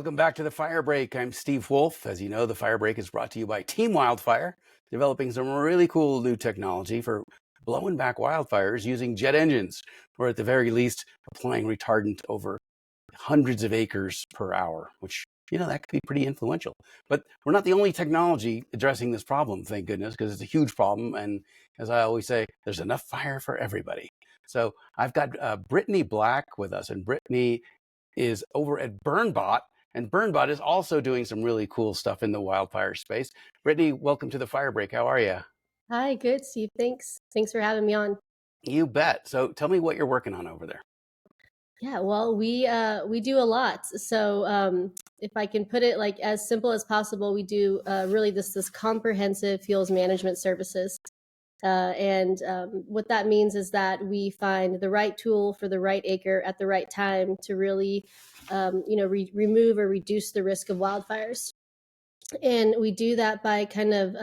Welcome back to the Fire Break. I'm Steve Wolf. As you know, the Fire Break is brought to you by Team Wildfire, developing some really cool new technology for blowing back wildfires using jet engines, or at the very least, applying retardant over hundreds of acres per hour, which, that could be pretty influential. But we're not the only technology addressing this problem, thank goodness, because it's a huge problem. And as I always say, there's enough fire for everybody. So I've got Brittany Black with us, and Brittany is over at BurnBot. And BurnBot is also doing some really cool stuff in the wildfire space. Brittany, welcome to the Fire Break. How are you? Hi, good, Steve. Thanks for having me on. You bet. So tell me what you're working on over there. Yeah, well, we do a lot. So if I can put it like as simple as possible, we do really this comprehensive fuels management services. And what that means is that we find the right tool for the right acre at the right time to really, remove or reduce the risk of wildfires. And we do that by kind of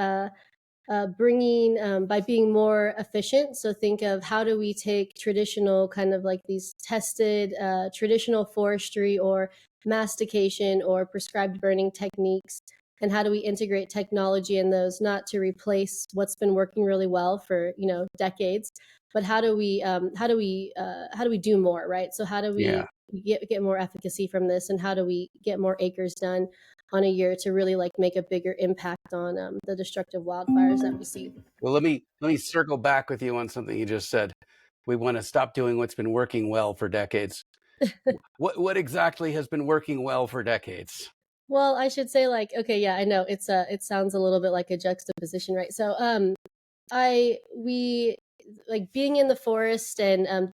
by being more efficient. So think of how do we take traditional kind of like these tested traditional forestry or mastication or prescribed burning techniques, and how do we integrate technology in those, not to replace what's been working really well for decades, but how do we do more, right? So how do we get more efficacy from this, and how do we get more acres done on a year to really like make a bigger impact on the destructive wildfires that we see. Well, let me circle back with you on something you just said. We want to stop doing what's been working well for decades. What exactly has been working well for decades? Well, I should say okay, yeah, I know it sounds a little bit like a juxtaposition, right? So we like being in the forest, and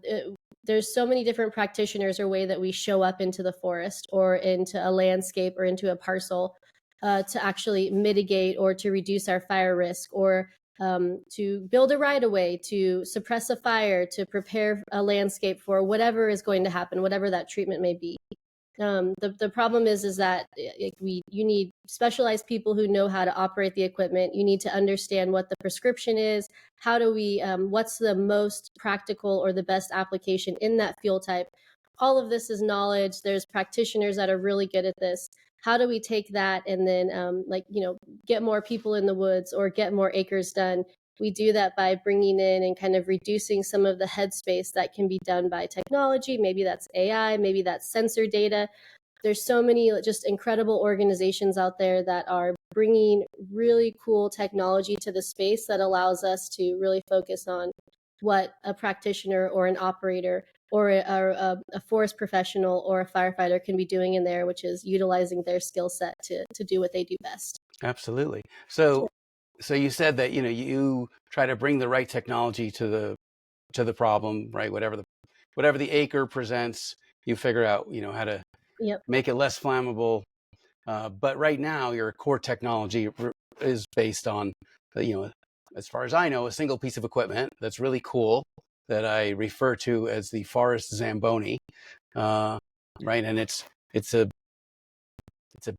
there's so many different practitioners or way that we show up into the forest or into a landscape or into a parcel to actually mitigate or to reduce our fire risk, or to build a right of way, to suppress a fire, to prepare a landscape for whatever is going to happen, whatever that treatment may be. The problem is that you need specialized people who know how to operate the equipment. You need to understand what the prescription is. How do we, what's the most practical or the best application in that fuel type? All of this is knowledge. There's practitioners that are really good at this. How do we take that and then get more people in the woods or get more acres done? We do that by bringing in and kind of reducing some of the headspace that can be done by technology. Maybe that's AI, maybe that's sensor data. There's so many just incredible organizations out there that are bringing really cool technology to the space that allows us to really focus on what a practitioner or an operator or a forest professional or a firefighter can be doing in there, which is utilizing their skill set to do what they do best. Absolutely. So you said that you try to bring the right technology to the problem, right? Whatever the acre presents, you figure out how to make it less flammable. But right now, your core technology is based on as far as I know, a single piece of equipment that's really cool that I refer to as the Forest Zamboni, right? And it's a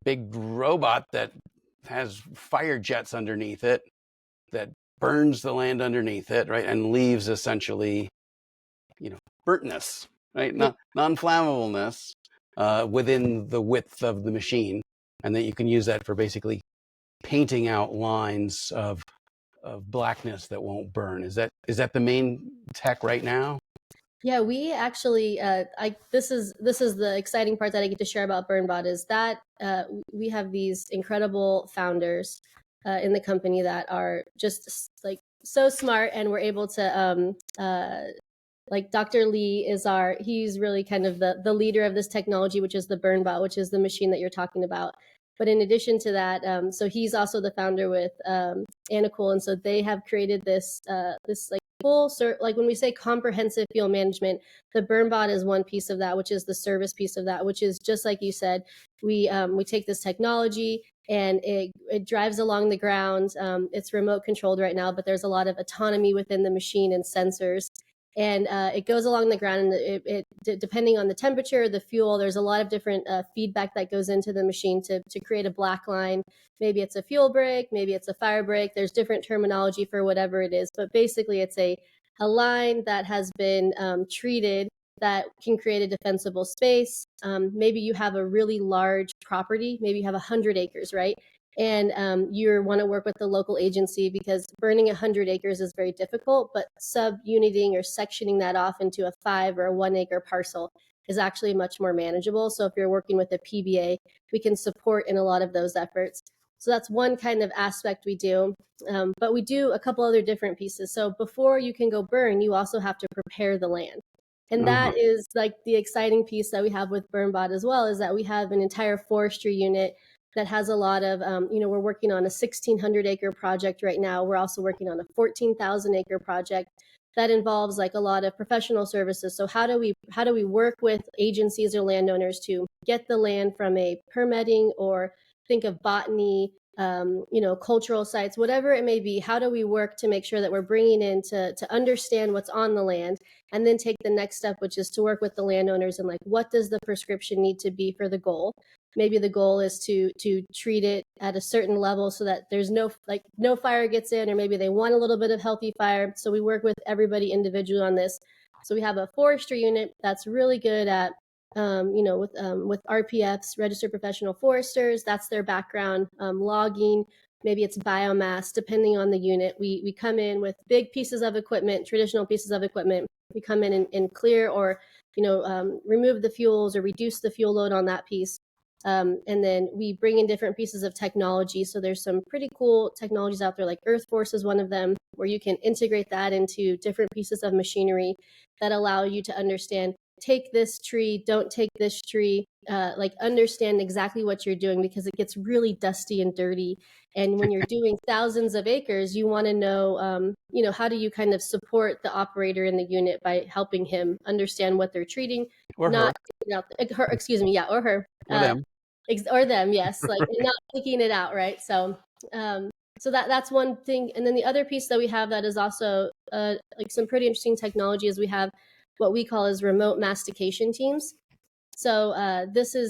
big robot that has fire jets underneath it that burns the land underneath it, right? And leaves essentially, burntness, right? Non-flammableness within the width of the machine. And that you can use that for basically painting out lines of blackness that won't burn. Is that the main tech right now? Yeah, we actually, this is the exciting part that I get to share about BurnBot, is that we have these incredible founders in the company that are just like so smart, and we're able to, like Dr. Lee he's really kind of the leader of this technology, which is the BurnBot, which is the machine that you're talking about. But in addition to that, so he's also the founder with 𝐸𝐻𝐾, and so they have created this like full, like when we say comprehensive fuel management, the BurnBot is one piece of that, which is the service piece of that, which is just like you said, we take this technology and it drives along the ground. It's remote controlled right now, but there's a lot of autonomy within the machine and sensors. And it goes along the ground, and it depending on the temperature, the fuel, there's a lot of different feedback that goes into the machine to create a black line. Maybe it's a fuel break, maybe it's a fire break. There's different terminology for whatever it is, but basically it's a line that has been treated that can create a defensible space. Maybe you have a really large property, maybe you have 100 acres, right? And you want to work with the local agency because burning 100 acres is very difficult, but subuniting or sectioning that off into a 5 or a 1 acre parcel is actually much more manageable. So if you're working with a PBA, we can support in a lot of those efforts. So that's one kind of aspect we do, but we do a couple other different pieces. So before you can go burn, you also have to prepare the land. And that is like the exciting piece that we have with BurnBot as well, is that we have an entire forestry unit that has a lot of, we're working on a 1,600 acre project right now. We're also working on a 14,000 acre project that involves like a lot of professional services. So how do we work with agencies or landowners to get the land from a permitting, or think of botany, cultural sites, whatever it may be? How do we work to make sure that we're bringing in to understand what's on the land, and then take the next step, which is to work with the landowners and like, what does the prescription need to be for the goal? Maybe the goal is to treat it at a certain level so that there's no fire gets in, or maybe they want a little bit of healthy fire. So we work with everybody individually on this. So we have a forestry unit that's really good at, with RPFs, registered professional foresters. That's their background. Logging, maybe it's biomass, depending on the unit. We come in with big pieces of equipment, traditional pieces of equipment. We come in and clear or remove the fuels or reduce the fuel load on that piece. And then we bring in different pieces of technology. So there's some pretty cool technologies out there, like Earth Force is one of them, where you can integrate that into different pieces of machinery that allow you to understand, take this tree, don't take this tree, understand exactly what you're doing, because it gets really dusty and dirty. And when you're doing thousands of acres, you want to know, how do you kind of support the operator in the unit by helping him understand what they're treating, or not her. or her. Or them. Or them, yes, like not leaking it out, right? So that's one thing. And then the other piece that we have that is also like some pretty interesting technology is we have what we call as remote mastication teams. So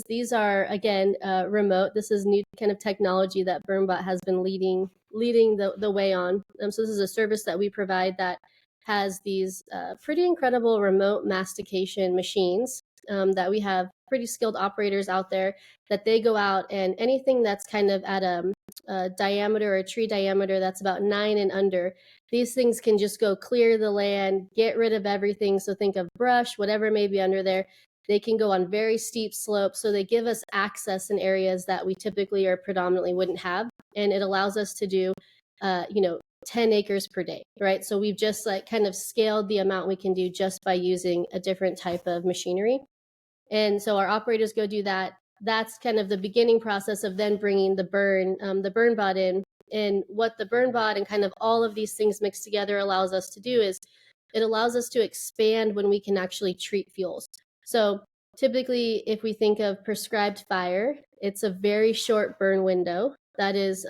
these are again remote. This is new kind of technology that BurnBot has been leading the way on. So this is a service that we provide that has these pretty incredible remote mastication machines that we have pretty skilled operators out there, that they go out and anything that's kind of at a diameter or a tree diameter that's about 9 and under, these things can just go clear the land, get rid of everything. So think of brush, whatever may be under there. They can go on very steep slopes. So they give us access in areas that we typically or predominantly wouldn't have. And it allows us to do, 10 acres per day, right? So we've just like kind of scaled the amount we can do just by using a different type of machinery. And so our operators go do that. That's kind of the beginning process of then bringing the BurnBot in. And what the BurnBot and kind of all of these things mixed together allows us to do is it allows us to expand when we can actually treat fuels. So typically, if we think of prescribed fire, it's a very short burn window. That is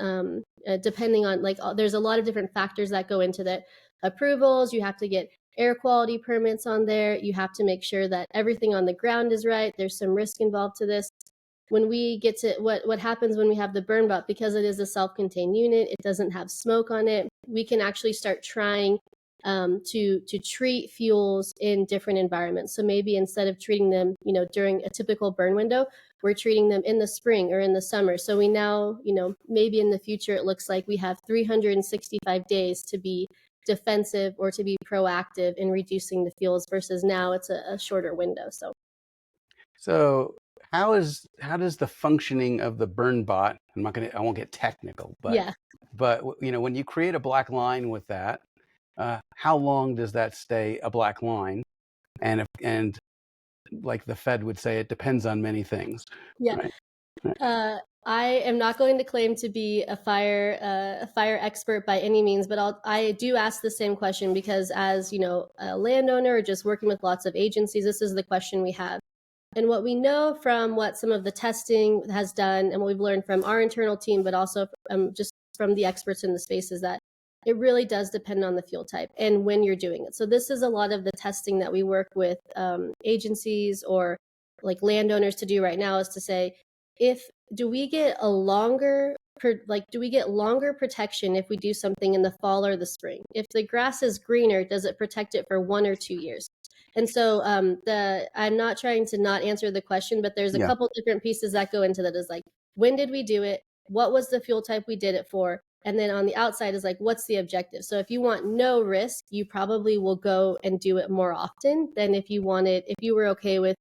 depending on there's a lot of different factors that go into that. Approvals, you have to get air quality permits on there. You have to make sure that everything on the ground is right. There's some risk involved to this. When we get to what happens when we have the BurnBot, because it is a self-contained unit, it doesn't have smoke on it, we can actually start trying to treat fuels in different environments. So maybe instead of treating them, during a typical burn window, we're treating them in the spring or in the summer. So we now, maybe in the future, it looks like we have 365 days to be defensive or to be proactive in reducing the fuels, versus now it's a shorter window. So how does the functioning of the BurnBot, I won't get technical, but yeah. But when you create a black line with that, how long does that stay a black line? And like the Fed would say, it depends on many things. Yeah. Right? I am not going to claim to be a fire expert by any means, but I do ask the same question because, as a landowner or just working with lots of agencies, this is the question we have. And what we know from what some of the testing has done and what we've learned from our internal team, but also just from the experts in the space, is that it really does depend on the fuel type and when you're doing it. So this is a lot of the testing that we work with agencies or like landowners to do right now, is to say, do we get longer protection if we do something in the fall or the spring? If the grass is greener, does it protect it for 1 or 2 years? And so I'm not trying to not answer the question, but there's a Yeah. couple different pieces that go into that. Is like, when did we do it? What was the fuel type we did it for? And then on the outside is like, what's the objective? So if you want no risk, you probably will go and do it more often than if you were okay with,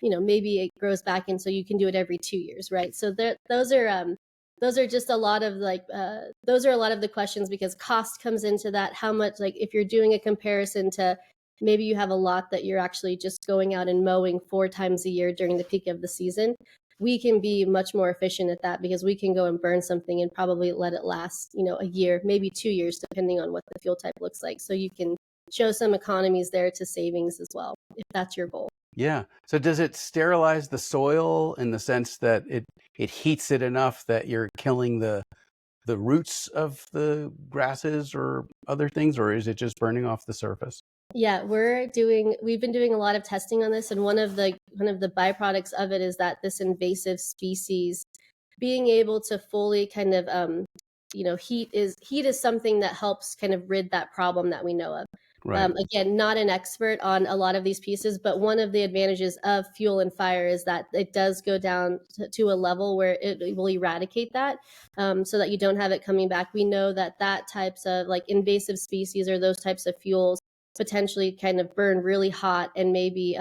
maybe it grows back and so you can do it every 2 years, right? So those are just a lot of those are a lot of the questions, because cost comes into that. How much, like if you're doing a comparison to maybe you have a lot that you're actually just going out and mowing 4 times a year during the peak of the season, we can be much more efficient at that, because we can go and burn something and probably let it last, a year, maybe 2 years, depending on what the fuel type looks like. So you can show some economies there to savings as well, if that's your goal. Yeah. So does it sterilize the soil in the sense that it heats it enough that you're killing the roots of the grasses or other things, or is it just burning off the surface? Yeah, we've been doing a lot of testing on this, and one of the byproducts of it is that this invasive species being able to fully kind of heat is something that helps kind of rid that problem that we know of. Right. Again, not an expert on a lot of these pieces, but one of the advantages of fuel and fire is that it does go down to a level where it will eradicate that, so that you don't have it coming back. We know that types of like invasive species or those types of fuels potentially kind of burn really hot, and maybe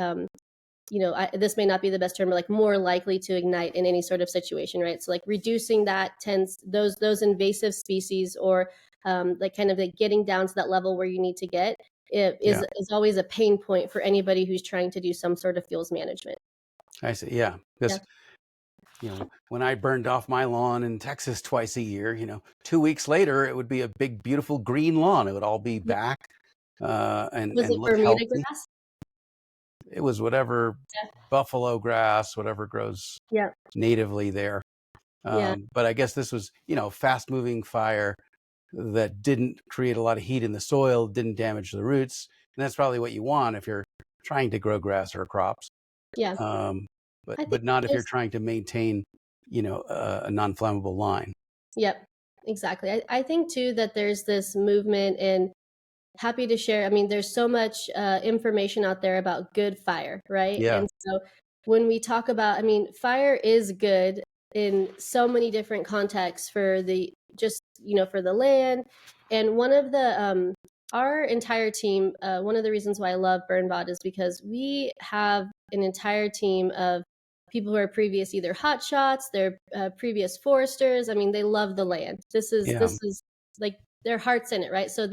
this may not be the best term, but like more likely to ignite in any sort of situation, right? So like reducing that tends those invasive species, or like kind of like getting down to that level where you need to get, is always a pain point for anybody who's trying to do some sort of fuels management. I see. Yeah. Because when I burned off my lawn in Texas twice a year, 2 weeks later it would be a big, beautiful green lawn. It would all be back and Was it look Bermuda healthy. grass? It was whatever buffalo grass, whatever grows natively there. But I guess this was, fast moving fire that didn't create a lot of heat in the soil, didn't damage the roots. And that's probably what you want if you're trying to grow grass or crops. Yeah. But not if you're trying to maintain, a non-flammable line. Yep, exactly. I think too that there's this movement, and happy to share. I mean, there's so much information out there about good fire, right? Yeah. And so when we talk about, I mean, fire is good in so many different contexts for the for the land. And one of the our entire team, one of the reasons why I love BurnBot is because we have an entire team of people who are previous either hotshots, they're previous foresters. I mean, they love the land. This is like their heart's in it, right? So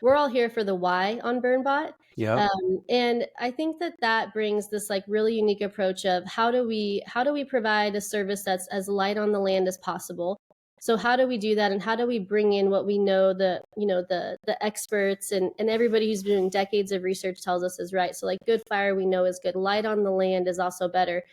we're all here for the why on BurnBot. Yeah. And I think that brings this like really unique approach of how do we provide a service that's as light on the land as possible. So how do we do that, and how do we bring in what we know the experts and everybody who's doing decades of research tells us is right. So like good fire we know is good, light on the land is also better.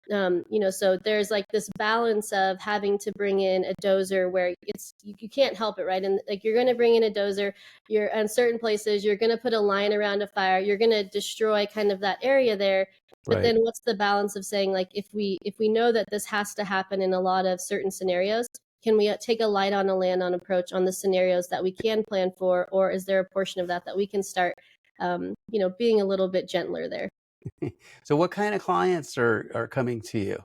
So there's like this balance of having to bring in a dozer where you can't help it, right? And like you're going to bring in a dozer, you're in certain places, you're going to put a line around a fire, you're going to destroy kind of that area there. But then what's the balance of saying, like, if we know that this has to happen in a lot of certain scenarios, can we take a light on a land on approach on the scenarios that we can plan for, or is there a portion of that we can start being a little bit gentler there? So what kind of clients are coming to you,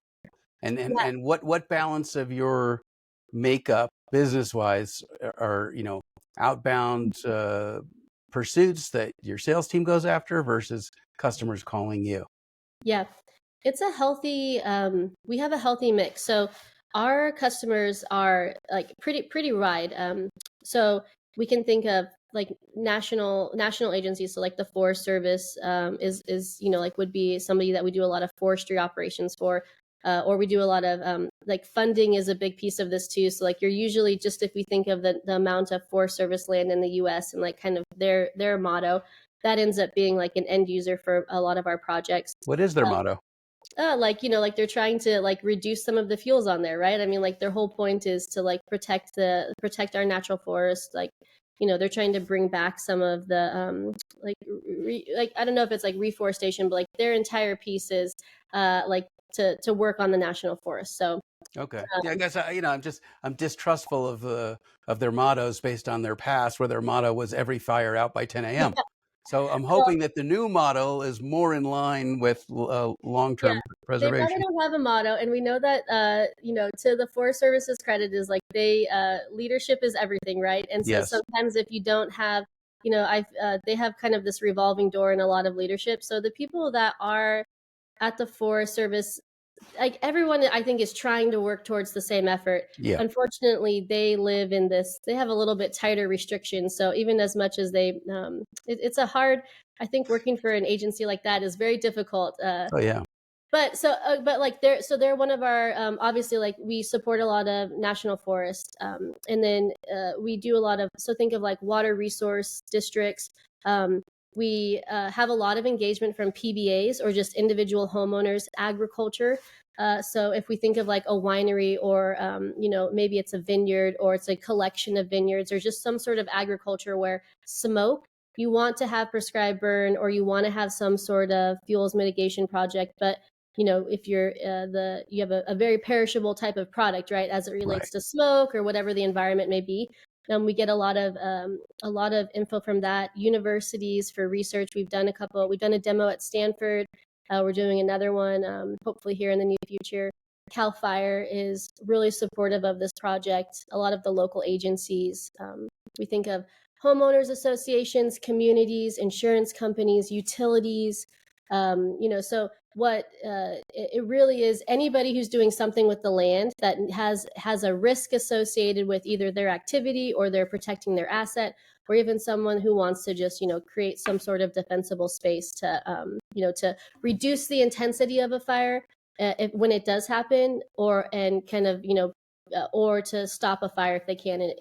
and what balance of your makeup business wise are outbound pursuits that your sales team goes after versus customers calling you? Yeah, it's a healthy, we have a healthy mix. So our customers are like pretty wide. So we can think of like national agencies. So like the Forest Service is like would be somebody that we do a lot of forestry operations for, or we do a lot of like funding is a big piece of this too. So like you're usually, just if we think of the amount of Forest Service land in the U.S. and like kind of their motto, that ends up being like an end user for a lot of our projects. What is their motto? Like like they're trying to like reduce some of the fuels on there, right? I mean, like their whole point is to like protect our natural forest. Like they're trying to bring back some of the like I don't know if it's like reforestation, but like their entire piece is like to work on the national forest. So okay, yeah, I guess I'm distrustful of their mottos based on their past, where their motto was every fire out by 10 a.m. So I'm Well, hoping that the new model is more in line with yeah, long-term they probably preservation. don't have a motto, and we know that to the Forest Service's credit is like leadership is everything, right? And so Yes. sometimes if you don't have, they have kind of this revolving door in a lot of leadership. So the people that are at the Forest Service, like everyone I think is trying to work towards the same effort. Yeah. Unfortunately, they have a little bit tighter restrictions. So even as much as it's a hard, I think working for an agency like that is very difficult. Oh, yeah. But like they're one of our, obviously, like we support a lot of national forest, and then we do a lot of, so think of like water resource districts. We have a lot of engagement from PBAs or just individual homeowners, agriculture. So if we think of like a winery or maybe it's a vineyard or it's a collection of vineyards or just some sort of agriculture where smoke, you want to have prescribed burn or you want to have some sort of fuels mitigation project, but if you have a very perishable type of product, right, as it relates to smoke or whatever the environment may be. We get a lot of info from that. Universities for research. We've done a demo at Stanford. We're doing another one, hopefully here in the near future. CAL FIRE is really supportive of this project. A lot of the local agencies. We think of homeowners associations, communities, insurance companies, utilities. So what it really is, anybody who's doing something with the land that has a risk associated with either their activity or they're protecting their asset, or even someone who wants to just create some sort of defensible space to reduce the intensity of a fire when it does happen, or to stop a fire if they can,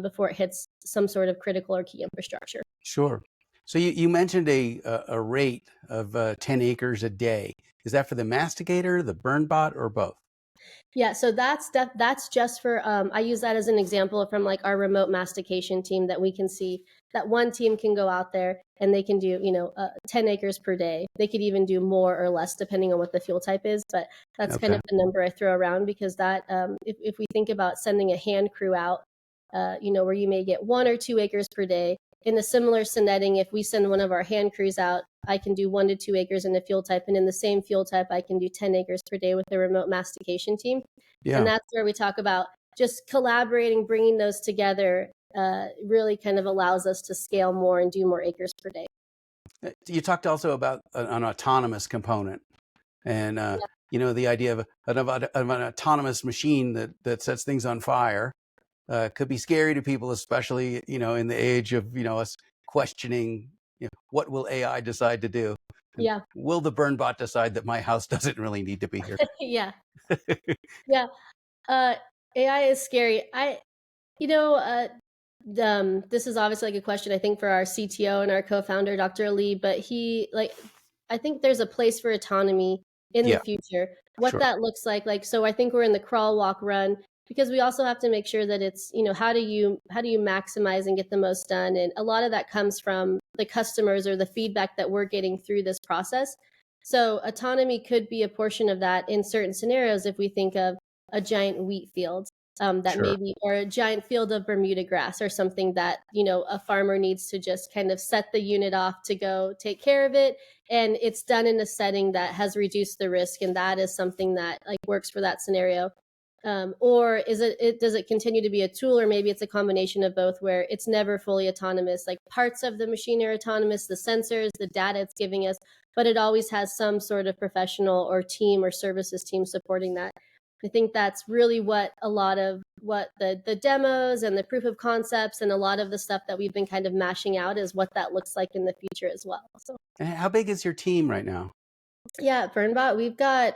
before it hits some sort of critical or key infrastructure. Sure. So you mentioned a rate of 10 acres a day. Is that for the masticator, the BurnBot, or both? Yeah, so that's just for I use that as an example from like our remote mastication team, that we can see that one team can go out there and they can do 10 acres per day. They could even do more or less depending on what the fuel type is, but that's kind of the number I throw around, because that if we think about sending a hand crew out, where you may get 1 or 2 acres per day. In a similar setting, if we send one of our hand crews out, I can do 1 to 2 acres in a fuel type, and in the same fuel type, I can do 10 acres per day with the remote mastication team. Yeah. And that's where we talk about just collaborating, bringing those together, really kind of allows us to scale more and do more acres per day. You talked also about an autonomous component, and the idea of an autonomous machine that sets things on fire. Could be scary to people, especially, in the age of, us questioning, what will AI decide to do? And yeah. Will the BurnBot decide that my house doesn't really need to be here? Yeah. Yeah. AI is scary. This is obviously like a question, I think, for our CTO and our co-founder, Dr. Lee, but I think there's a place for autonomy in the future. What that looks like, so I think we're in the crawl, walk, run, because we also have to make sure that it's, how do you maximize and get the most done? And a lot of that comes from the customers or the feedback that we're getting through this process. So autonomy could be a portion of that in certain scenarios. If we think of a giant wheat field, maybe, or a giant field of Bermuda grass or something that, a farmer needs to just kind of set the unit off to go take care of it. And it's done in a setting that has reduced the risk. And that is something that like works for that scenario. Or does it continue to be a tool, or maybe it's a combination of both, where it's never fully autonomous, like parts of the machine are autonomous, the sensors, the data it's giving us, but it always has some sort of professional or team or services team supporting that. I think that's really what a lot of what the demos and the proof of concepts and a lot of the stuff that we've been kind of mashing out is what that looks like in the future as well. So, and how big is your team right now? Yeah, at BurnBot, we've got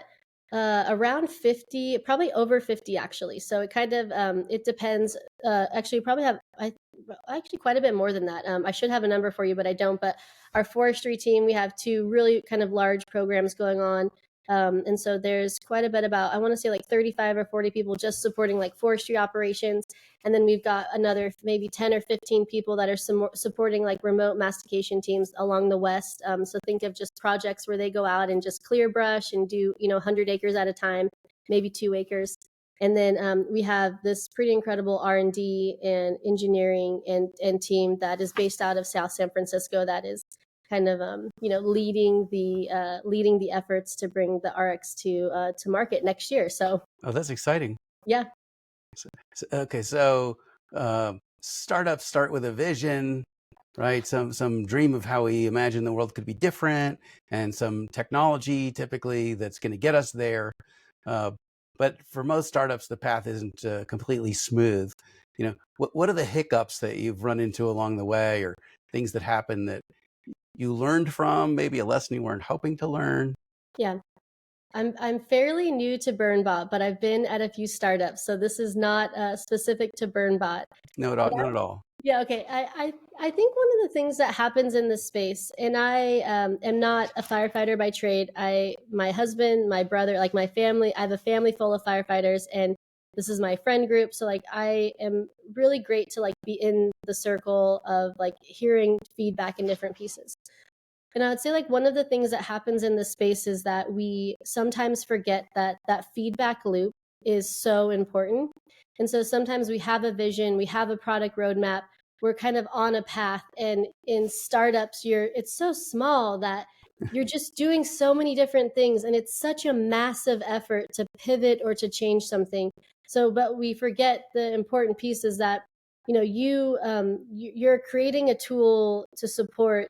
around 50, probably over 50 actually. So it kind of, it depends. Actually, probably have actually quite a bit more than that. I should have a number for you, but I don't. But our forestry team, we have 2 really kind of large programs going on. And so there's quite a bit, about, I want to say like 35 or 40 people just supporting like forestry operations. And then we've got another maybe 10 or 15 people that are supporting like remote mastication teams along the West. So think of just projects where they go out and just clear brush and do, 100 acres at a time, maybe 2 acres. And then we have this pretty incredible R&D and engineering and team that is based out of South San Francisco that is kind of leading the efforts to bring the RX to market next year. So that's exciting. Yeah. Okay, so startups start with a vision, right? Some dream of how we imagine the world could be different, and some technology typically that's going to get us there. But for most startups, the path isn't completely smooth. What are the hiccups that you've run into along the way, or things that happen that you learned from, maybe a lesson you weren't hoping to learn? Yeah. I'm fairly new to BurnBot, but I've been at a few startups, so this is not specific to BurnBot. No, not at all. Yeah, okay. I think one of the things that happens in this space, and I am not a firefighter by trade. My husband, my brother, like my family, I have a family full of firefighters, and this is my friend group. So like I am really great to like be in the circle of like hearing feedback in different pieces. And I would say like one of the things that happens in this space is that we sometimes forget that feedback loop is so important. And so sometimes we have a vision, we have a product roadmap, we're kind of on a path, and in startups it's so small that you're just doing so many different things, and it's such a massive effort to pivot or to change something. So but we forget the important piece is that you're creating a tool to support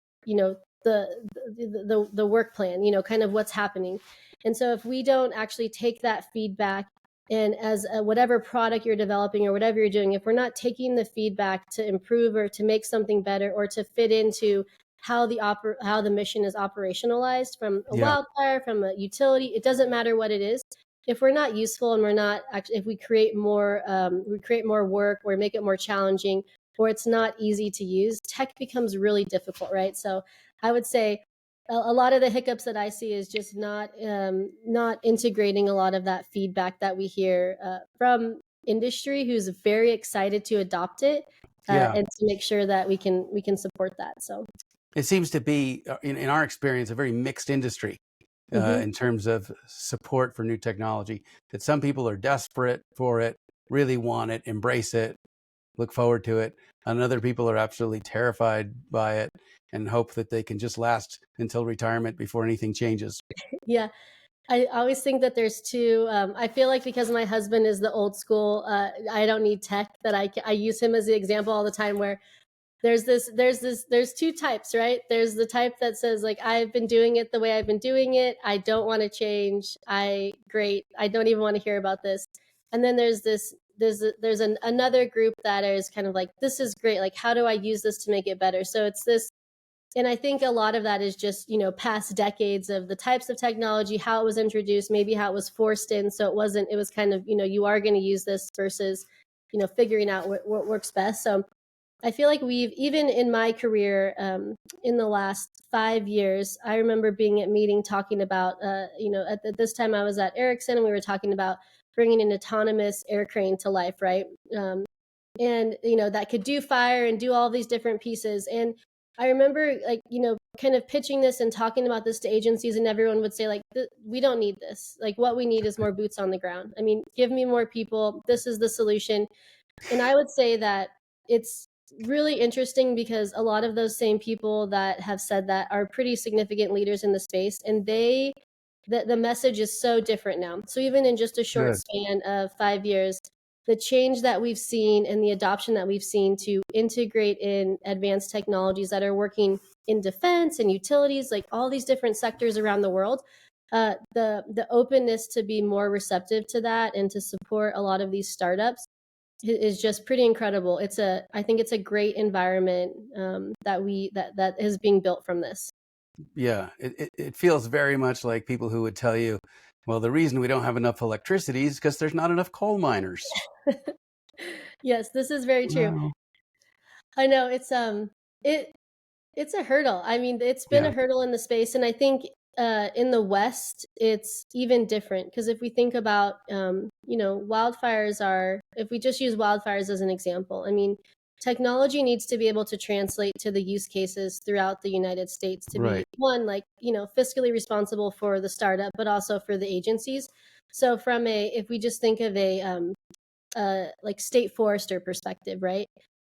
the work plan, kind of what's happening. And so if we don't actually take that feedback, and as whatever product you're developing or whatever you're doing, if we're not taking the feedback to improve or to make something better or to fit into how the mission is operationalized from a wildfire, from a utility, it doesn't matter what it is. If we're not useful and we're not actually, if we create more work or make it more challenging, or it's not easy to use, tech becomes really difficult, right? So I would say a lot of the hiccups that I see is just not integrating a lot of that feedback that we hear from industry, who's very excited to adopt it and to make sure that we can support that. So it seems to be, in our experience, a very mixed industry in terms of support for new technology. That some people are desperate for it, really want it, embrace it, look forward to it, and other people are absolutely terrified by it and hope that they can just last until retirement before anything changes. Yeah, I always think that there's two. I feel like because my husband is the old school, I don't need tech. That I use him as the example all the time. Where there's two types, right? There's the type that says like, I've been doing it the way I've been doing it. I don't want to change. I don't even want to hear about this. And then there's another group that is kind of like, this is great. Like, how do I use this to make it better? So it's this. And I think a lot of that is just, past decades of the types of technology, how it was introduced, maybe how it was forced in. So it was kind of, you are going to use this versus, figuring out what works best. So I feel like even in my career, in the last 5 years, I remember being at meeting talking about, at this time I was at Ericsson, and we were talking about bringing an autonomous air crane to life, right? And, that could do fire and do all these different pieces. And I remember kind of pitching this and talking about this to agencies, and everyone would say like, we don't need this. Like, what we need is more boots on the ground. I mean, give me more people. This is the solution. And I would say that it's really interesting because a lot of those same people that have said that are pretty significant leaders in the space, and the message is so different now. So even in just a short span of 5 years, the change that we've seen and the adoption that we've seen to integrate in advanced technologies that are working in defense and utilities, like all these different sectors around the world, the openness to be more receptive to that and to support a lot of these startups is just pretty incredible. I think it's a great environment that is being built from this. Yeah, it feels very much like people who would tell you, well, the reason we don't have enough electricity is because there's not enough coal miners. Yes, this is very true. Wow. I know it's a hurdle. I mean, it's been a hurdle in the space, and I think in the West it's even different, because if we think about wildfires if we just use wildfires as an example, I mean, technology needs to be able to translate to the use cases throughout the United States to be one, like, fiscally responsible for the startup, but also for the agencies. So if we just think of like state forester perspective, right?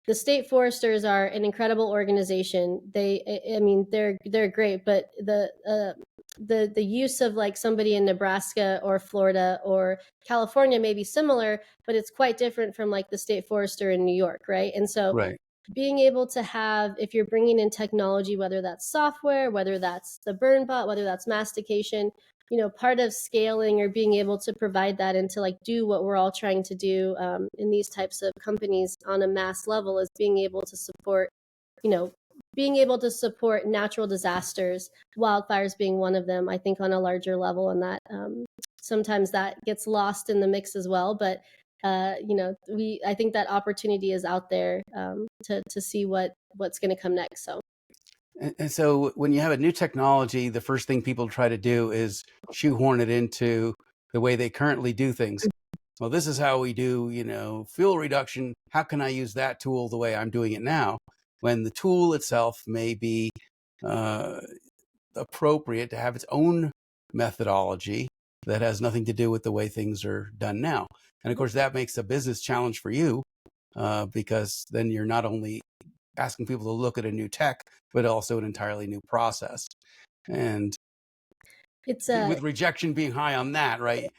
The state foresters are an incredible organization. I mean, they're great, but the use of like somebody in Nebraska or Florida or California may be similar, but it's quite different from like the state forester in New York, right? And so Right. being able to have, if you're bringing in technology, whether that's software, whether that's the BurnBot, whether that's mastication, part of scaling or being able to provide that and to like do what we're all trying to do in these types of companies on a mass level is being able to support, being able to support natural disasters, wildfires being one of them, I think on a larger level, and that sometimes that gets lost in the mix as well. But I think that opportunity is out there to see what's going to come next. So. And so when you have a new technology, the first thing people try to do is shoehorn it into the way they currently do things. Well, this is how we do, fuel reduction. How can I use that tool the way I'm doing it now? When the tool itself may be appropriate to have its own methodology that has nothing to do with the way things are done now. And of course, that makes a business challenge for you because then you're not only asking people to look at a new tech, but also an entirely new process. And it's with rejection being high on that, right?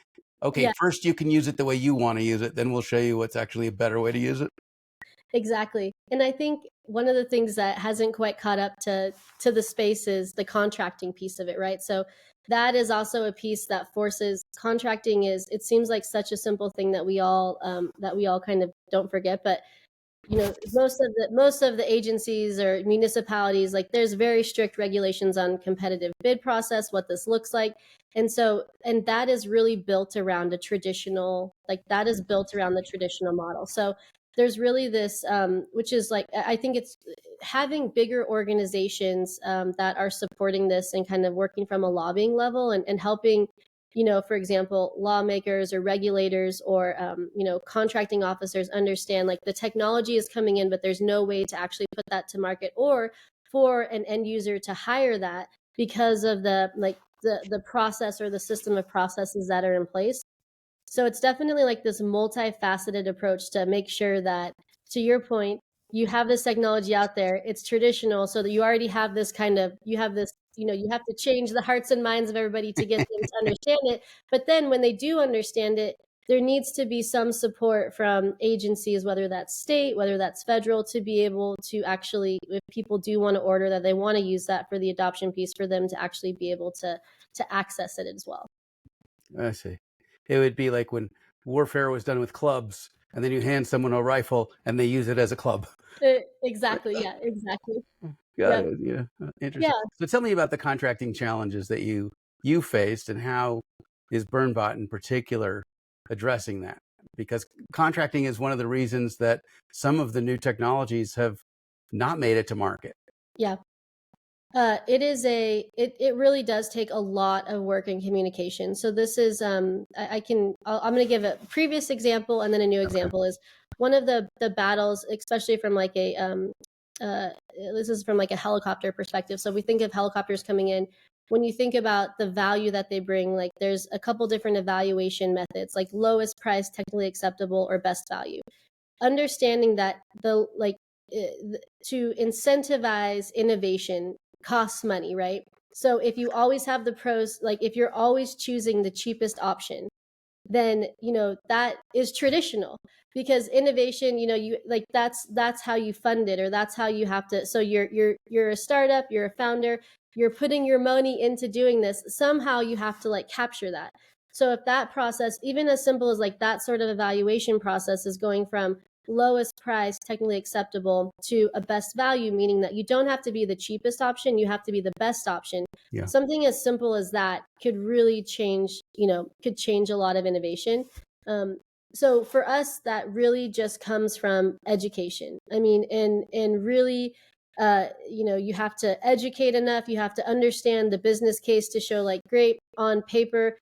Okay, yeah. First you can use it the way you want to use it, then we'll show you what's actually a better way to use it. Exactly. And I think one of the things that hasn't quite caught up to the space is the contracting piece of it, right? So that is also a piece that forces contracting it seems like such a simple thing that we all kind of don't forget, but most of the agencies or municipalities, like there's very strict regulations on competitive bid process, what this looks like. And that is really built around the traditional model. So there's really this, which is like, I think it's having bigger organizations that are supporting this and kind of working from a lobbying level and helping, for example, lawmakers or regulators or, contracting officers understand like the technology is coming in, but there's no way to actually put that to market or for an end user to hire that because of the process or the system of processes that are in place. So it's definitely like this multifaceted approach to make sure that, to your point, you have this technology out there, it's traditional, so that you already have this you have to change the hearts and minds of everybody to get them to understand it. But then when they do understand it, there needs to be some support from agencies, whether that's state, whether that's federal, to be able to actually, if people do want to order that, they want to use that for the adoption piece, for them to actually be able to access it as well. I see. It would be like when warfare was done with clubs, and then you hand someone a rifle and they use it as a club. Exactly. Yeah, exactly. Got it. Yeah. Interesting. Yeah. So tell me about the contracting challenges that you faced, and how is BurnBot in particular addressing that? Because contracting is one of the reasons that some of the new technologies have not made it to market. Yeah. It really does take a lot of work and communication. So this is, I'm going to give a previous example and then a new example. Is one of the battles, especially from like this is from like a helicopter perspective. So we think of helicopters coming in. When you think about the value that they bring, like there's a couple different evaluation methods, like lowest price, technically acceptable, or best value. Understanding that to incentivize innovation costs money, right? So if you always have the pros, like if you're always choosing the cheapest option, then that is traditional, because innovation, you like that's how you fund it, or that's how you have to. So you're a startup, you're a founder, you're putting your money into doing this. Somehow you have to like capture that. So if that process, even as simple as like that sort of evaluation process, is going from lowest price, technically acceptable, to a best value, meaning that you don't have to be the cheapest option, you have to be the best option. Yeah. Something as simple as that could really change, could change a lot of innovation. So for us, that really just comes from education. I mean, and really, you have to educate enough, you have to understand the business case to show like, great, on paper,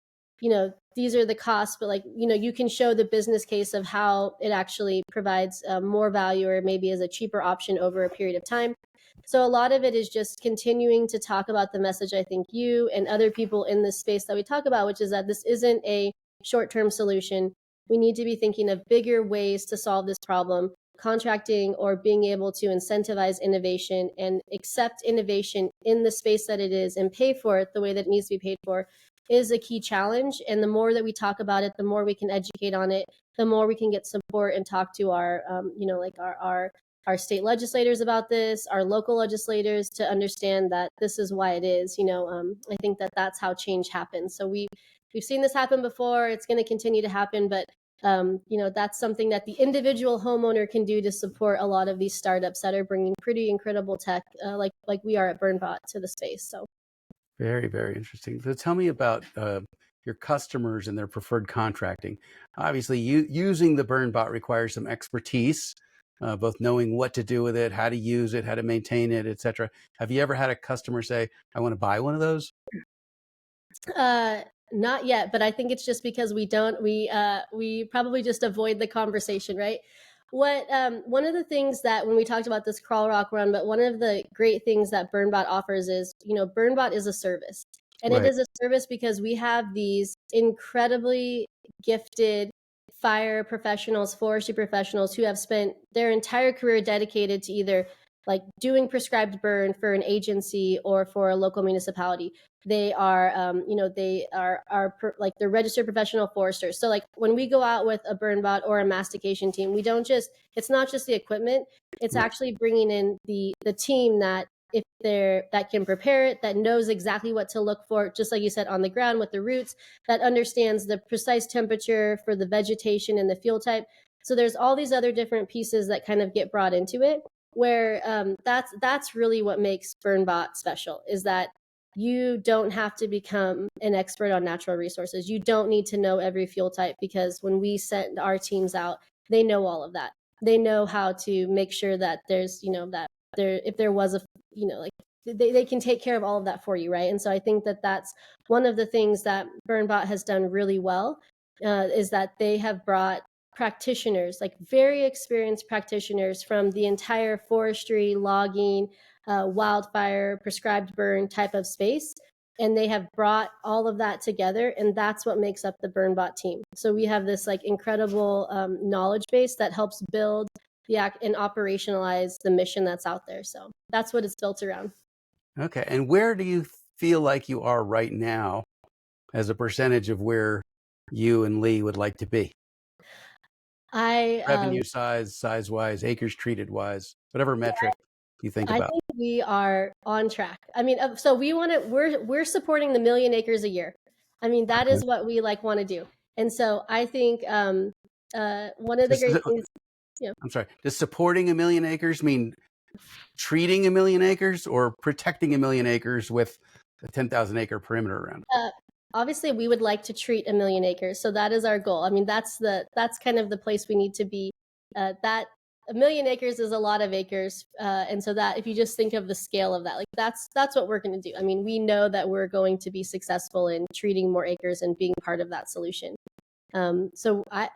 these are the costs, but like, you can show the business case of how it actually provides more value, or maybe as a cheaper option over a period of time. So a lot of it is just continuing to talk about the message I think you and other people in this space that we talk about, which is that this isn't a short-term solution. We need to be thinking of bigger ways to solve this problem. Contracting or being able to incentivize innovation and accept innovation in the space that it is and pay for it the way that it needs to be paid for is a key challenge. And the more that we talk about it, the more we can educate on it, the more we can get support and talk to our, like our state legislators about this, our local legislators, to understand that this is why it is. I think that that's how change happens. So we've seen this happen before. It's going to continue to happen, but that's something that the individual homeowner can do to support a lot of these startups that are bringing pretty incredible tech, like we are at BurnBot, to the space. So very, very interesting. So tell me about your customers and their preferred contracting. Obviously, using the BurnBot requires some expertise, both knowing what to do with it, how to use it, how to maintain it, etc. Have you ever had a customer say, "I want to buy one of those"? Not yet, but I think it's just because we probably just avoid the conversation, right? One of the things that when we talked about this crawl, walk, run, but one of the great things that BurnBot offers is, BurnBot is a service. And Right. It is a service because we have these incredibly gifted fire professionals, forestry professionals who have spent their entire career dedicated to either like doing prescribed burn for an agency or for a local municipality. They are, they're registered professional foresters. So like when we go out with a BurnBot or a mastication team, it's not just the equipment, it's Right. actually bringing in the team that that can prepare it, that knows exactly what to look for, just like you said, on the ground with the roots, that understands the precise temperature for the vegetation and the fuel type. So there's all these other different pieces that kind of get brought into it, where that's really what makes BurnBot special, is that you don't have to become an expert on natural resources. You don't need to know every fuel type, because when we send our teams out, they know all of that. They know how to make sure that there's, that if there was they can take care of all of that for you, right? And so I think that that's one of the things that BurnBot has done really well, is that they have brought practitioners, like very experienced practitioners from the entire forestry, logging, wildfire, prescribed burn type of space. And they have brought all of that together, and that's what makes up the BurnBot team. So we have this like incredible knowledge base that helps build and operationalize the mission that's out there. So that's what it's built around. Okay. And where do you feel like you are right now as a percentage of where you and Lee would like to be? Revenue size wise, acres treated wise, whatever metric you think I about. think we are on track. I mean, so we're supporting the 1,000,000 acres a year. I mean, that is what we want to do. And so I think one of the great things. Yeah. I'm sorry. Does supporting 1,000,000 acres mean treating 1,000,000 acres or protecting 1,000,000 acres with a 10,000 acre perimeter around it? Obviously, we would like to treat 1,000,000 acres. So that is our goal. I mean, that's kind of the place we need to be. That 1,000,000 acres is a lot of acres. And so that if you just think of the scale of that, like that's what we're going to do. I mean, we know that we're going to be successful in treating more acres and being part of that solution. So I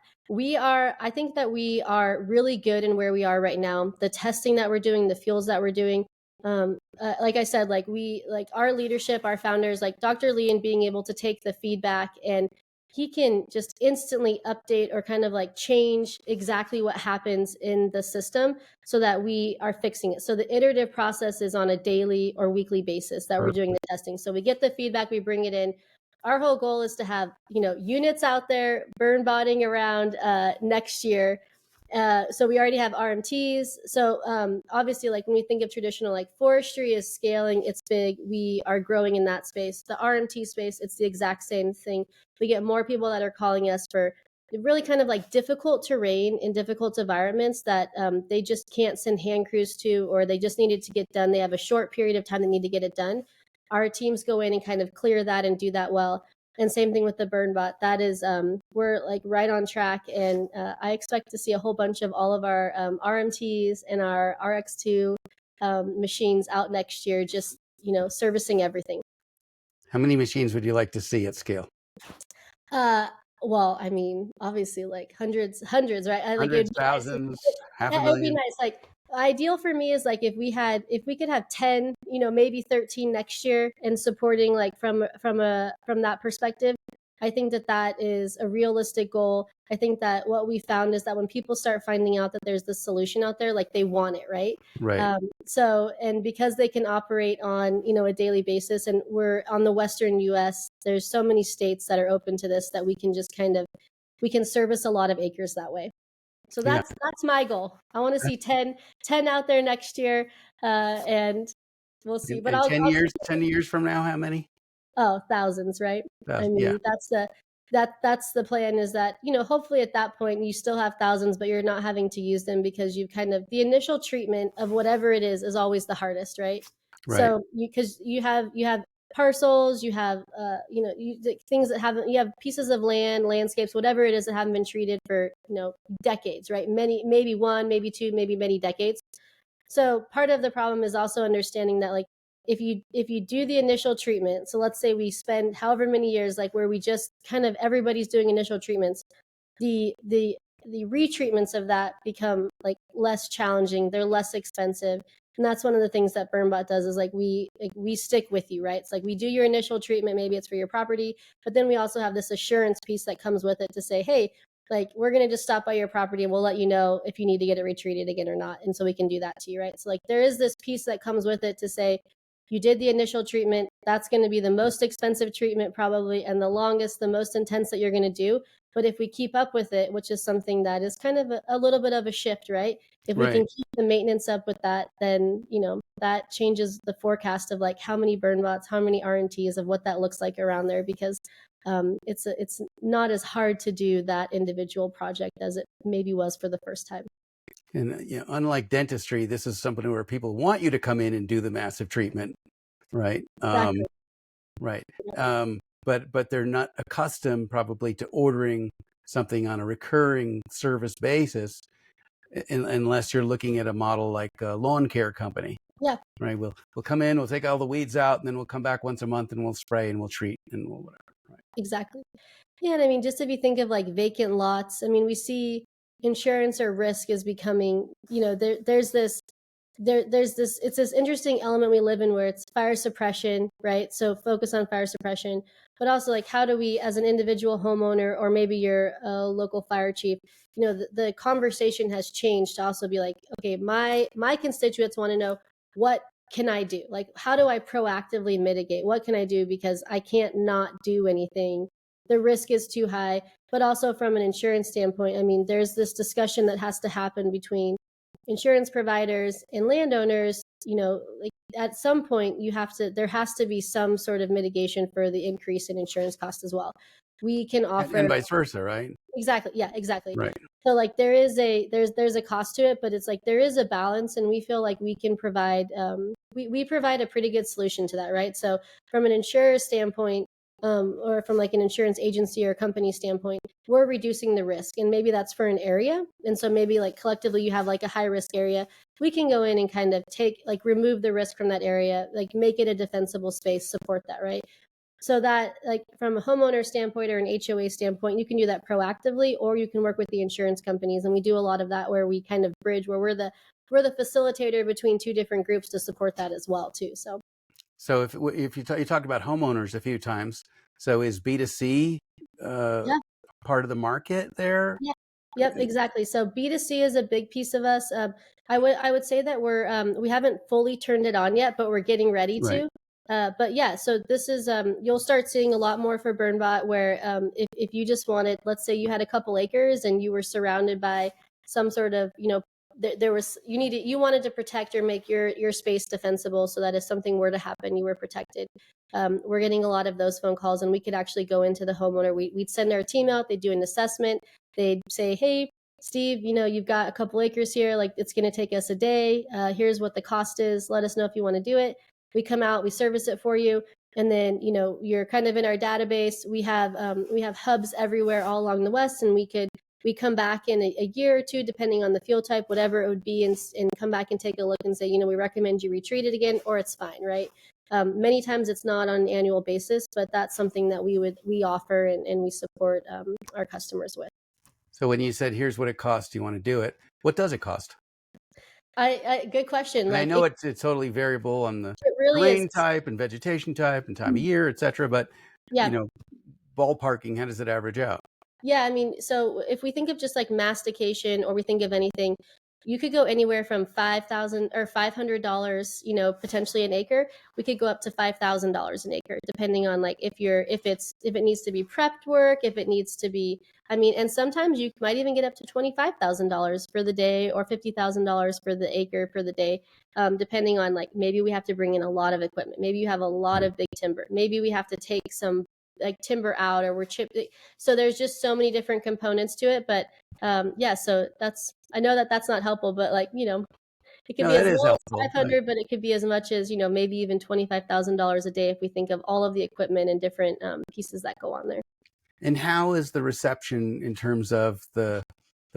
think that we are really good in where we are right now. The testing that we're doing, the fuels that we're doing, like I said, like our leadership, our founders, like Dr. Lee, and being able to take the feedback, and he can just instantly update or kind of like change exactly what happens in the system so that we are fixing it. So the iterative process is on a daily or weekly basis that we're doing the testing. So we get the feedback, we bring it in. Our whole goal is to have, units out there BurnBotting around next year. So we already have RMTs. So obviously, like when we think of traditional, like forestry is scaling, it's big. We are growing in that space. The RMT space, it's the exact same thing. We get more people that are calling us for really kind of like difficult terrain in difficult environments that they just can't send hand crews to, or they just needed to get done. They have a short period of time they need to get it done. Our teams go in and kind of clear that and do that well. And same thing with the BurnBot. That is, we're like right on track. And I expect to see a whole bunch of all of our RMTs and our RX2 machines out next year, just, servicing everything. How many machines would you like to see at scale? Well, I mean, obviously like hundreds, right? Hundreds, thousands, half a It would be million? nice. Like ideal for me is like if we could have 10, maybe 13 next year, and supporting like from that perspective. I think that that is a realistic goal. I think that what we found is that when people start finding out that there's this solution out there, like they want it, right? Right. So, and because they can operate on, a daily basis, and we're on the Western US, there's so many states that are open to this that we can just we can service a lot of acres that way. So that's my goal. I want to see 10 out there next year, and we'll see. But and I'll 10 years from now, how many? Oh, thousands, right? I mean, that's the plan, is that, hopefully at that point you still have thousands, but you're not having to use them, because you've the initial treatment of whatever it is always the hardest, right? So because you have parcels, you have things that haven't, you have pieces of land, landscapes, whatever it is that haven't been treated for decades, right? Maybe one, maybe two, maybe many decades. So part of the problem is also understanding that, like, if you do the initial treatment, so let's say we spend however many years, like, where we just everybody's doing initial treatments, the retreatments of that become like less challenging, they're less expensive. And that's one of the things that BurnBot does, is we stick with you, right? It's like we do your initial treatment, maybe it's for your property, but then we also have this assurance piece that comes with it to say, hey, like, we're going to just stop by your property and we'll let you know if you need to get it retreated again or not. And so we can do that to you, right? So, like, there is this piece that comes with it to say, you did the initial treatment, that's going to be the most expensive treatment probably, and the longest, the most intense that you're going to do. But if we keep up with it, which is something that is kind of a little bit of a shift, right? If we can keep the maintenance up with that, then, that changes the forecast of like how many BurnBots, how many RNTs, of what that looks like around there, because it's not as hard to do that individual project as it maybe was for the first time. And unlike dentistry, this is something where people want you to come in and do the massive treatment, right? Exactly. Right. But they're not accustomed probably to ordering something on a recurring service basis, unless you're looking at a model like a lawn care company. Yeah. Right. We'll come in, we'll take all the weeds out, and then we'll come back once a month and we'll spray and we'll treat and we'll whatever. Right. Exactly. Yeah, and I mean, just if you think of like vacant lots, I mean, we see insurance or risk is becoming, there's this, it's this interesting element we live in, where it's fire suppression, right? So focus on fire suppression, but also, like, how do we, as an individual homeowner, or maybe you're a local fire chief, the conversation has changed to also be like, okay, my constituents want to know, what can I do? Like, how do I proactively mitigate? What can I do? Because I can't not do anything. The risk is too high. But also from an insurance standpoint, I mean, there's this discussion that has to happen between insurance providers and landowners. Like, at some point there has to be some sort of mitigation for the increase in insurance costs as well. We can offer, and vice versa, right? Exactly. Yeah, exactly. Right. So, like, there's a cost to it, but it's like there is a balance, and we feel like we can provide we provide a pretty good solution to that, right? So from an insurer standpoint, or from like an insurance agency or company standpoint, we're reducing the risk, and maybe that's for an area. And so maybe, like, collectively you have like a high risk area, we can go in and kind of remove the risk from that area, like make it a defensible space, support that, right? So that, like, from a homeowner standpoint or an HOA standpoint, you can do that proactively, or you can work with the insurance companies. And we do a lot of that, where we kind of bridge, where we're the facilitator between two different groups to support that as well too. So if you talked about homeowners a few times, so is B2C part of the market there? Yeah. Yep, exactly. So B2C is a big piece of us. I would say that we haven't fully turned it on yet, but we're getting ready to. But yeah, so this is, you'll start seeing a lot more for BurnBot, where if you just wanted, let's say you had a couple acres and you were surrounded by some sort of, you wanted to protect or make your space defensible, so that if something were to happen, you were protected. We're getting a lot of those phone calls, and we could actually go into the homeowner. We'd send our team out, they'd do an assessment, they'd say, hey, Steve, you've got a couple acres here, like, it's going to take us a day. Here's what the cost is. Let us know if you want to do it. We come out, we service it for you, and then you're kind of in our database. We have hubs everywhere all along the West, and we come back in a year or two, depending on the fuel type, whatever it would be, and come back and take a look and say, we recommend you retreat it again, or it's fine, right? Many times it's not on an annual basis, but that's something that we offer and we support our customers with. So when you said, here's what it costs, you want to do it, what does it cost? Good question. I know it's totally variable on the really terrain type and vegetation type and time of year, et cetera. But, yeah. ballparking, how does it average out? Yeah, I mean, so if we think of just like mastication, or we think of anything, you could go anywhere from $5,000 or $500, potentially an acre. We could go up to $5,000 an acre, depending on like if it needs to be prepped work, if it needs to be. I mean, and sometimes you might even get up to $25,000 for the day, or $50,000 for the acre for the day, depending on like maybe we have to bring in a lot of equipment, maybe you have a lot of big timber, maybe we have to take some like timber out, or we're chipping. So there's just so many different components to it. But yeah, so I know that that's not helpful, but like, it can No, be that as is low as helpful. 500, but it could be as much as, maybe even $25,000 a day if we think of all of the equipment and different pieces that go on there. And how is the reception in terms of the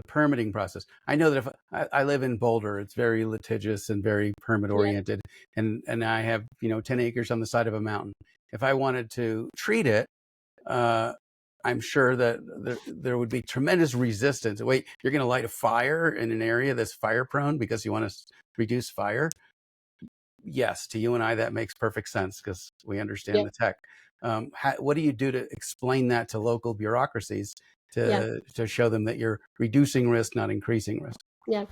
permitting process? I know that if I live in Boulder, it's very litigious and very permit oriented, and I have 10 acres on the side of a mountain. If I wanted to treat it, I'm sure that there would be tremendous resistance. Wait, you're going to light a fire in an area that's fire prone because you want to reduce fire? Yes, to you and I, that makes perfect sense because we understand the tech. What do you do to explain that to local bureaucracies to show them that you're reducing risk, not increasing risk? Yeah,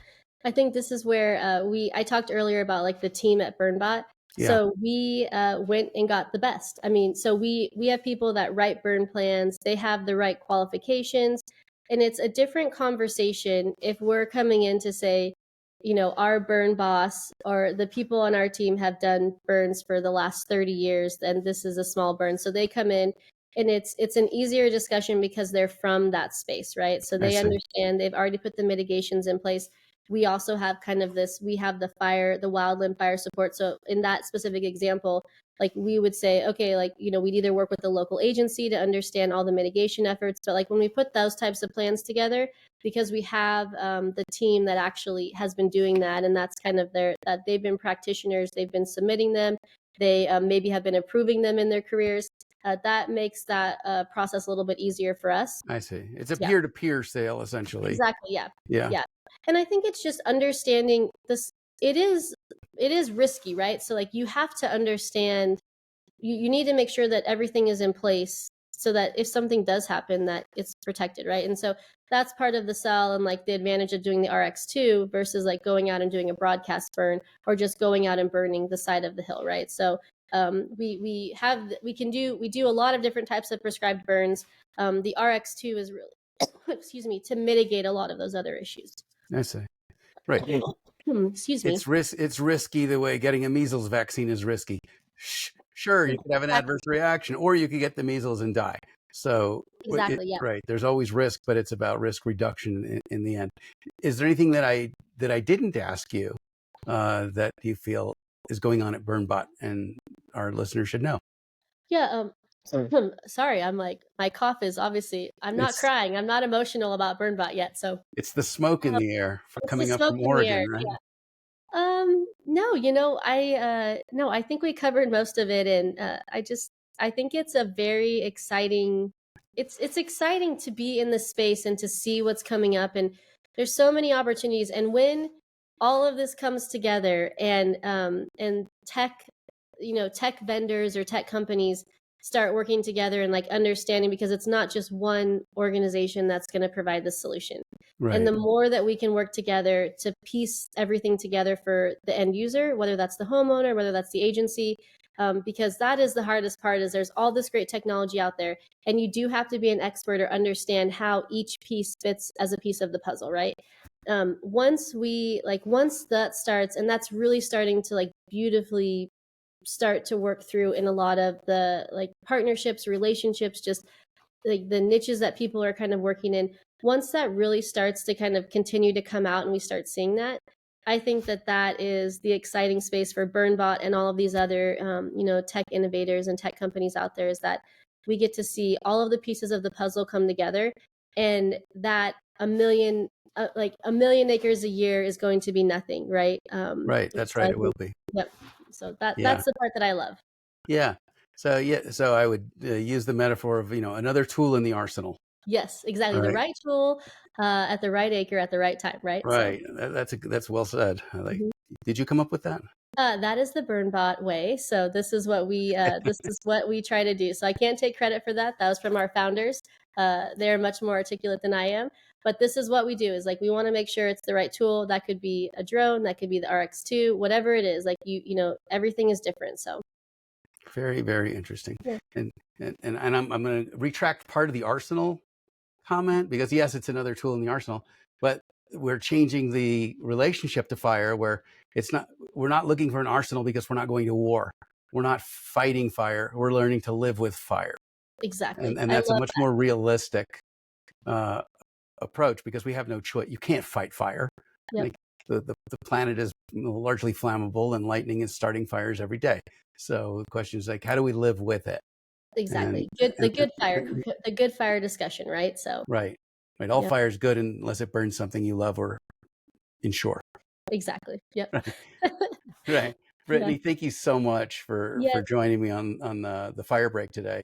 I think this is where I talked earlier about like the team at BurnBot. So we went and got the best. I mean, so we have people that write burn plans. They have the right qualifications, and it's a different conversation if we're coming in to say, our burn boss or the people on our team have done burns for the last 30 years, and this is a small burn. So they come in, and it's an easier discussion because they're from that space, right? So they understand, they've already put the mitigations in place. We also have kind of we have the wildland fire support. So in that specific example, like we would say, okay, like, we'd either work with the local agency to understand all the mitigation efforts, but like when we put those types of plans together, because we have the team that actually has been doing that, and that's kind of that they've been practitioners, they've been submitting them, they maybe have been approving them in their careers. That makes that process a little bit easier for us. I see. It's a peer-to-peer sale, essentially. Exactly. Yeah. And I think it's just understanding this. It is risky, right? So like you have to understand, you need to make sure that everything is in place so that if something does happen, that it's protected, right? And so that's part of the sell, and like the advantage of doing the RX2 versus like going out and doing a broadcast burn, or just going out and burning the side of the hill, right? So we do a lot of different types of prescribed burns. The RX2 is really excuse me, to mitigate a lot of those other issues. I see. Right. Excuse me. It's risky the way getting a measles vaccine is risky. Sure, you could have an adverse reaction, or you could get the measles and die. So exactly, right. There's always risk, but it's about risk reduction in the end. Is there anything that I didn't ask you that you feel is going on at BurnBot and our listeners should know? Yeah. Sorry, I'm like, my cough is obviously, I'm not crying. I'm not emotional about BurnBot yet. So it's the smoke in the air coming up from Oregon, right? Yeah. No, I think we covered most of it. And I think it's a very exciting, it's exciting to be in the space and to see what's coming up. And there's so many opportunities. And when all of this comes together, and tech, tech vendors or tech companies start working together and like understanding, because it's not just one organization that's going to provide the solution. Right. And the more that we can work together to piece everything together for the end user, whether that's the homeowner, whether that's the agency, because that is the hardest part, is there's all this great technology out there, and you do have to be an expert or understand how each piece fits as a piece of the puzzle, right? Once that starts, and that's really starting to like beautifully start to work through in a lot of the like partnerships, relationships, just like the niches that people are kind of working in. Once that really starts to kind of continue to come out and we start seeing that, I think that is the exciting space for BurnBot and all of these other, tech innovators and tech companies out there, is that we get to see all of the pieces of the puzzle come together, and that a million acres a year is going to be nothing, right? Right. That's right. It will be. Yep. So that's the part that I love. Yeah. So I would use the metaphor of, another tool in the arsenal. Yes, exactly. Right. The right tool at the right acre at the right time, right? Right. So. That's well said. Did you come up with that? That is the BurnBot way. So this is what we try to do. So I can't take credit for that. That was from our founders. They're much more articulate than I am. But this is what we do, is like we want to make sure it's the right tool. That could be a drone, that could be the RX2, whatever it is. Like you know, everything is different. So Very, very interesting. yeah. And I'm going to retract part of the arsenal comment, because yes, it's another tool in the arsenal, but we're changing the relationship to fire, where we're not looking for an arsenal because we're not going to war. We're not fighting fire. We're learning to live with fire. Exactly. And that's a much more realistic approach, because we have no choice. You can't fight fire. Yep. Like the planet is largely flammable, and lightning is starting fires every day. So the question is like, how do we live with it? Exactly. The good fire discussion, right? So right. All yep. fire is good unless it burns something you love or ensure. Exactly. Yep. Right. Brittany, thank you so much for Yes. joining me on the fire break today.